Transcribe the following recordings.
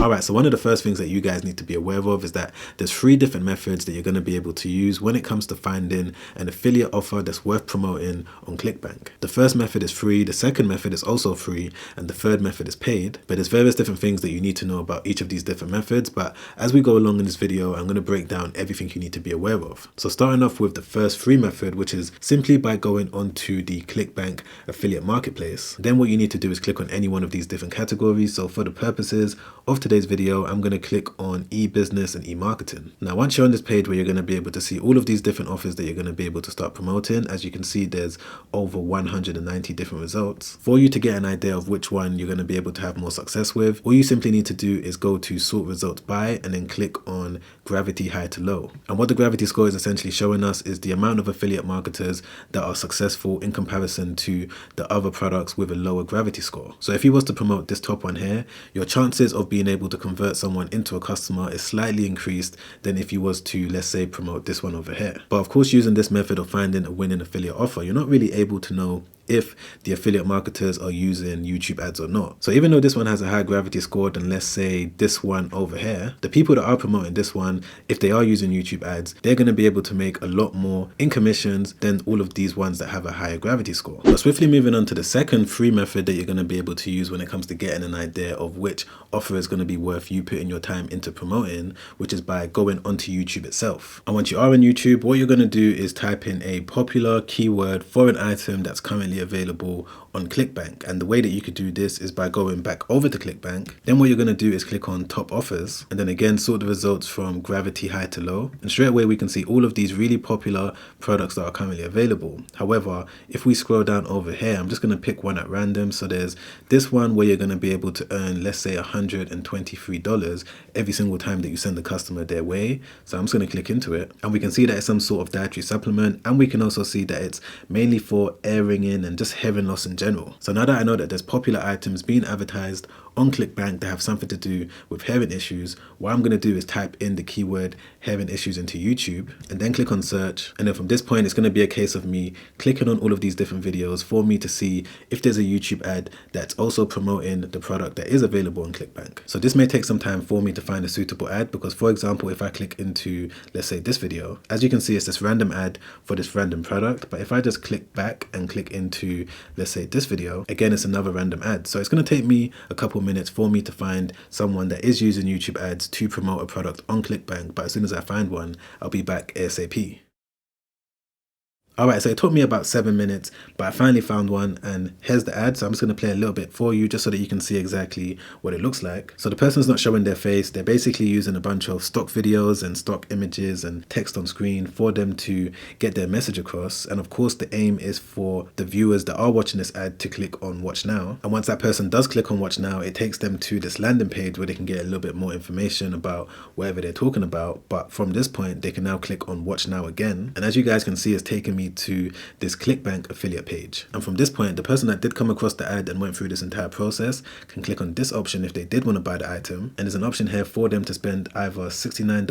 Alright, so one of the first things that you guys need to be aware of is that there's 3 different methods that you're going to be able to use when it comes to finding an affiliate offer that's worth promoting on ClickBank. The first method is free, the second method is also free, and the third method is paid. But there's various different things that you need to know about each of these different methods. But as we go along in this video, I'm going to break down everything you need to be aware of. So starting off with the first free method, which is simply by going onto the ClickBank affiliate marketplace. Then what you need to do is click on any one of these different categories. So for the purposes of today's video, I'm going to click on e-business and e-marketing. Now, once you're on this page where you're going to be able to see all of these different offers that you're going to be able to start promoting, as you can see, there's over 190 different results. For you to get an idea of which one you're going to be able to have more success with, all you simply need to do is go to sort results by and then click on gravity high to low. And what the gravity score is essentially showing us is the amount of affiliate marketers that are successful in comparison to the other products with a lower gravity score. So if you was to promote this top one here, your chances of being able to convert someone into a customer is slightly increased than if you was to, let's say, promote this one over here. But of course, using this method of finding a winning affiliate offer, you're not really able to know if the affiliate marketers are using YouTube ads or not. So even though this one has a high gravity score than, let's say, this one over here, the people that are promoting this one, if they are using YouTube ads, they're going to be able to make a lot more in commissions than all of these ones that have a higher gravity score. But swiftly moving on to the second free method that you're going to be able to use when it comes to getting an idea of which offer is going to be worth you putting your time into promoting, which is by going onto YouTube itself. And once you are on YouTube, what you're going to do is type in a popular keyword for an item that's currently available on ClickBank. And the way that you could do this is by going back over to ClickBank. Then what you're going to do is click on top offers and then again sort the results from gravity high to low. And straight away we can see all of these really popular products that are currently available. However, if we scroll down over here, I'm just going to pick one at random. So there's this one where you're going to be able to earn, let's say, $123 every single time that you send the customer their way. So I'm just going to click into it and we can see that it's some sort of dietary supplement, and we can also see that it's mainly for airing in and just hearing loss in general. So now that I know that there's popular items being advertised on ClickBank that have something to do with hearing issues, what I'm going to do is type in the keyword hearing issues into YouTube and then click on search. And then from this point, it's going to be a case of me clicking on all of these different videos for me to see if there's a YouTube ad that's also promoting the product that is available on ClickBank. So this may take some time for me to find a suitable ad because, for example, if I click into, let's say, this video, as you can see, it's this random ad for this random product. But if I just click back and click into, let's say, this video, again, it's another random ad. So it's going to take me a couple minutes for me to find someone that is using YouTube ads to promote a product on ClickBank. But as soon as I find one, I'll be back ASAP. Alright, so it took me about 7 minutes, but I finally found one, and here's the ad. So I'm just going to play a little bit for you just so that you can see exactly what it looks like. So the person's not showing their face. They're basically using a bunch of stock videos and stock images and text on screen for them to get their message across. And of course, the aim is for the viewers that are watching this ad to click on watch now. And once that person does click on watch now, it takes them to this landing page where they can get a little bit more information about whatever they're talking about. But from this point, they can now click on watch now again. And as you guys can see, it's taking me to this ClickBank affiliate page. And from this point, the person that did come across the ad and went through this entire process can click on this option if they did want to buy the item. And there's an option here for them to spend either $69,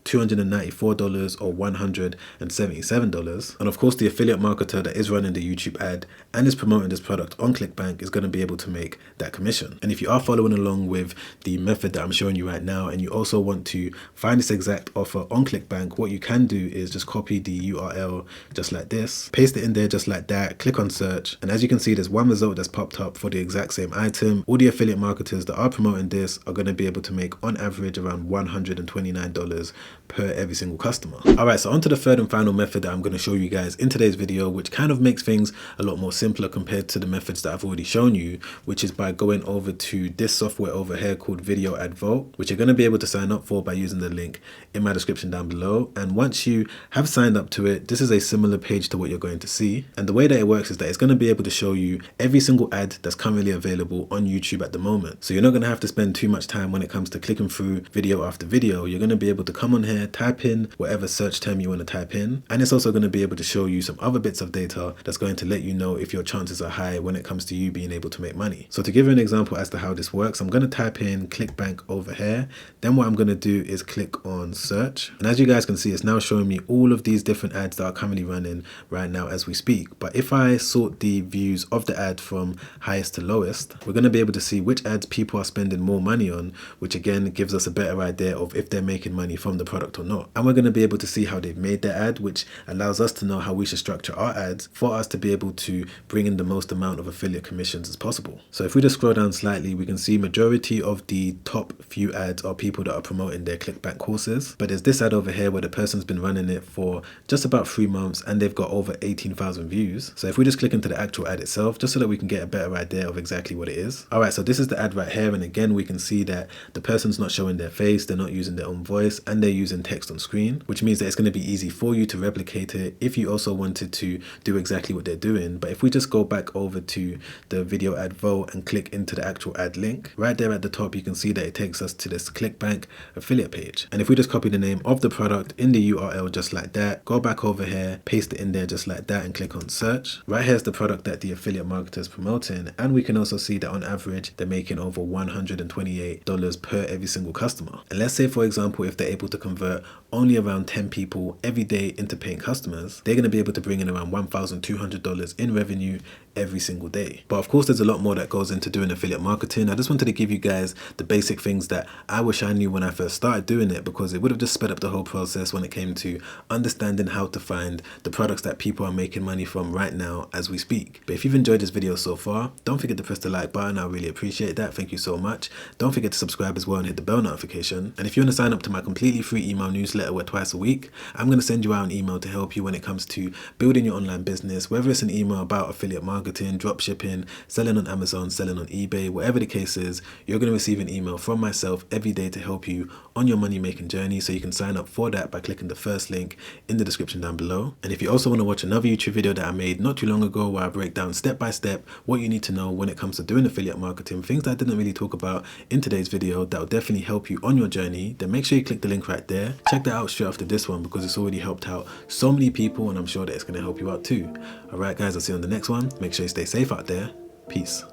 $294 or $177. And of course, the affiliate marketer that is running the YouTube ad and is promoting this product on ClickBank is going to be able to make that commission. And if you are following along with the method that I'm showing you right now, and you also want to find this exact offer on ClickBank, what you can do is just copy the URL just like this, paste it in there just like that, click on search, and as you can see, there's one result that's popped up for the exact same item. All the affiliate marketers that are promoting this are going to be able to make on average around $129 per every single customer. Alright, so on to the third and final method that I'm going to show you guys in today's video, which kind of makes things a lot more simpler compared to the methods that I've already shown you, which is by going over to this software over here called Video Ad Vault, which you're going to be able to sign up for by using the link in my description down below. And once you have signed up to it, this is a similar page to what you're going to see. And the way that it works is that it's going to be able to show you every single ad that's currently available on YouTube at the moment. So you're not going to have to spend too much time when it comes to clicking through video after video. You're going to be able to come on here, type in whatever search term you want to type in, and it's also going to be able to show you some other bits of data that's going to let you know if your chances are high when it comes to you being able to make money. So to give you an example as to how this works, I'm going to type in ClickBank over here. Then what I'm going to do is click on search, and as you guys can see, it's now showing me all of these different ads that are currently running running right now as we speak. But if I sort the views of the ad from highest to lowest, we're going to be able to see which ads people are spending more money on, which again gives us a better idea of if they're making money from the product or not. And we're going to be able to see how they've made their ad, which allows us to know how we should structure our ads for us to be able to bring in the most amount of affiliate commissions as possible. So if we just scroll down slightly, we can see majority of the top few ads are people that are promoting their ClickBank courses. But there's this ad over here where the person's been running it for just about 3 months and they've got over 18,000 views. So if we just click into the actual ad itself, just so that we can get a better idea of exactly what it is. All right, so this is the ad right here. And again, we can see that the person's not showing their face, they're not using their own voice, and they're using text on screen, which means that it's going to be easy for you to replicate it if you also wanted to do exactly what they're doing. But if we just go back over to the video ad vote and click into the actual ad link, right there at the top, you can see that it takes us to this ClickBank affiliate page. And if we just copy the name of the product in the URL just like that, go back over here, paste it in there just like that, and click on search. Right here's the product that the affiliate marketer is promoting, and we can also see that on average they're making over $128 per every single customer. And let's say, for example, if they're able to convert only around 10 people every day into paying customers, they're going to be able to bring in around $1,200 in revenue every single day. But of course, there's a lot more that goes into doing affiliate marketing. I just wanted to give you guys the basic things that I wish I knew when I first started doing it, because it would have just sped up the whole process when it came to understanding how to find the products that people are making money from right now as we speak. But if you've enjoyed this video so far, don't forget to press the like button. I really appreciate that. Thank you so much. Don't forget to subscribe as well and hit the bell notification. And if you want to sign up to my completely free email newsletter where twice a week, I'm going to send you out an email to help you when it comes to building your online business, whether it's an email about affiliate marketing, drop shipping, selling on Amazon, selling on eBay, whatever the case is, you're going to receive an email from myself every day to help you on your money making journey. So you can sign up for that by clicking the first link in the description down below. And if you also want to watch another YouTube video that I made not too long ago where I break down step by step what you need to know when it comes to doing affiliate marketing, things that I didn't really talk about in today's video that will definitely help you on your journey, then make sure you click the link right there. Check that out straight after this one because it's already helped out so many people and I'm sure that it's going to help you out too. Alright guys, I'll see you on the next one. Make sure you stay safe out there. Peace.